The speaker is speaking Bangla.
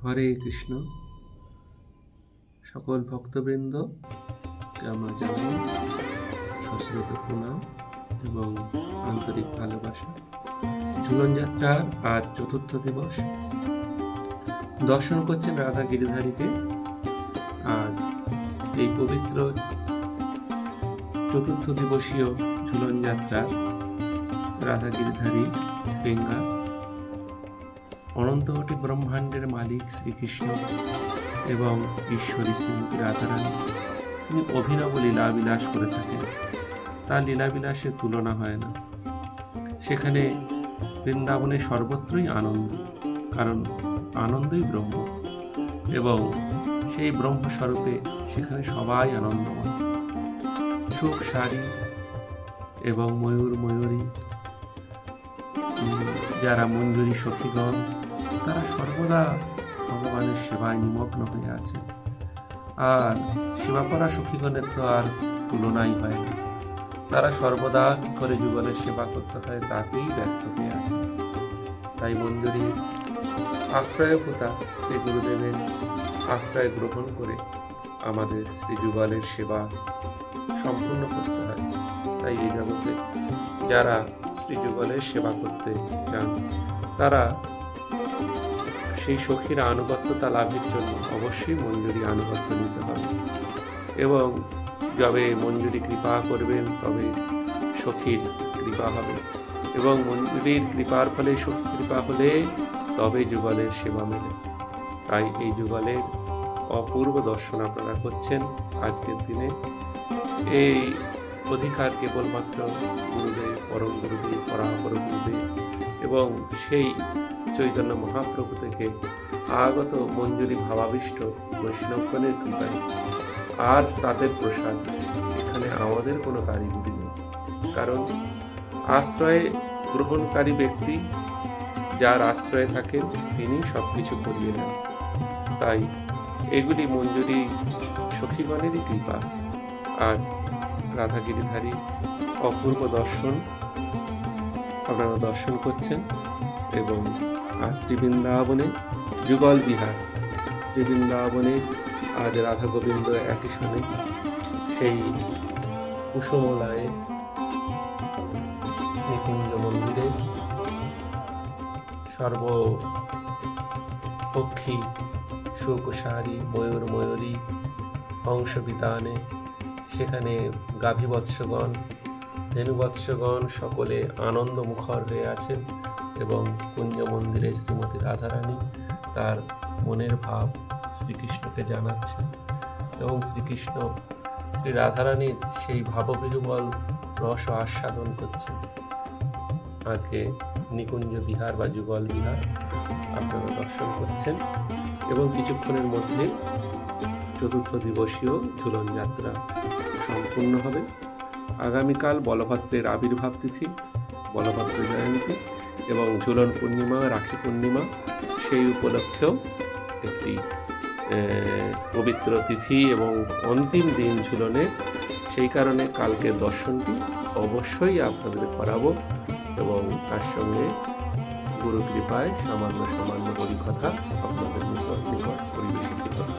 হরে কৃষ্ণ। সকল ভক্তবৃন্দকে আমরা জানাই সশ্রদ্ধ প্রণাম এবং আন্তরিক ভালোবাসা। ঝুলন যাত্রার আজ চতুর্থ দিবস। দর্শন করছেন রাধা গিরিধারীকে। আজ এই পবিত্র চতুর্থ দিবসীয় ঝুলন যাত্রা রাধা গিরিধারী শৃঙ্গার অনন্তকোটি ব্রহ্মাণ্ডের মালিক শ্রীকৃষ্ণ এবং ঈশ্বরী শ্রীমতী রাধারানী তিনি অভিনব লীলাবিলাস করে থাকেন। তার লীলাবিলাসের তুলনা হয় না। সেখানে বৃন্দাবনে সর্বত্রই আনন্দ, কারণ আনন্দই ব্রহ্ম এবং সেই ব্রহ্মস্বরূপে সেখানে সবাই আনন্দময়। সুখ সারি এবং ময়ূর ময়ূরী, যারা মঞ্জুরি সখীগণ, তারা সর্বদা ভগবানের সেবায় নিমগ্ন হয়ে আছে। আর সেবা করা সখীগণের তো আর তুলনাই হয় না। তারা সর্বদা কি করে যুগলের সেবা করতে হয় তাতেই ব্যস্ত হয়ে আছে। তাই মঞ্জুরির আশ্রয়ভূতা শ্রী গুরুদেবের আশ্রয় গ্রহণ করে আমাদের শ্রী যুগলের সেবা সম্পূর্ণ করতে হয়। তাই এই জগতে যারা শ্রী যুগলের সেবা করতে চান তারা সেই সখীর আনুগত্যতা লাভের জন্য অবশ্যই মঞ্জুরি আনুগত্য নিতে হবে এবং যবে মঞ্জুরি কৃপা করবেন তবে সখীর কৃপা হবে এবং মঞ্জুরির কৃপার ফলে সখী কৃপা হলে তবে যুগলের সেবা মেলে। তাই এই যুগলের অপূর্ব দর্শন আপনারা করছেন আজকের দিনে। এই অধিকার কেবলমাত্র গুরুদেব, পরম গুরুদেব, পরাপর গুরুদেব এবং সেই চৈতন্য মহাপ্রভু থেকে আগত মঞ্জুরি ভাবাবিষ্ট বৈষ্ণবগণের কৃপায় আর তাদের প্রসাদ। এখানে আমাদের কোনো কারিগরি নেই, কারণ আশ্রয় গ্রহণকারী ব্যক্তি যার আশ্রয়ে থাকেন তিনি সবকিছু করিয়ে নেন। তাই এগুলি মঞ্জুরি সখীগণেরই কৃপা। আজ রাধা গিরিধারী অপূর্ব দর্শন আপনারা দর্শন করছেন এবং আজ শ্রীবৃন্দাবনে যুগল বিহার, শ্রীবৃন্দাবনে আজ রাধা গোবিন্দ একই সঙ্গে সেই কুসুমলায় নিকুঞ্জ মন্দিরে সর্বপক্ষী সুকুশারী ময়ূর ময়ূরী হংস বিতানে, সেখানে গাভীবৎসগণ, ধেনুবৎসগণ সকলে আনন্দ মুখর হয়ে আছেন এবং কুঞ্জ মন্দিরে শ্রীমতী রাধারানী তার মনের ভাব শ্রীকৃষ্ণকে জানাচ্ছেন এবং শ্রীকৃষ্ণ শ্রী রাধারানীর সেই ভাববিহ্বল রস আস্বাদন করছেন। আজকে নিকুঞ্জ বিহার বা যুগল বিহার আপনারা দর্শন করছেন এবং কিছুক্ষণের মধ্যে চতুর্থ দিবসীয় ঝুলন যাত্রা সম্পূর্ণ হবে। আগামীকাল বলভদ্রের আবির্ভাব তিথি, বলভদ্র জয়ন্তী এবং ঝুলন পূর্ণিমা, রাখি পূর্ণিমা, সেই উপলক্ষেও একটি পবিত্র তিথি এবং অন্তিম দিন ঝুলনের। সেই কারণে কালকের দর্শনটি অবশ্যই আপনাদের করাবো এবং তার সঙ্গে গুরু কৃপায় সামান্য হরিকথা আপনাদের নিকট পরিবেশিত হবে।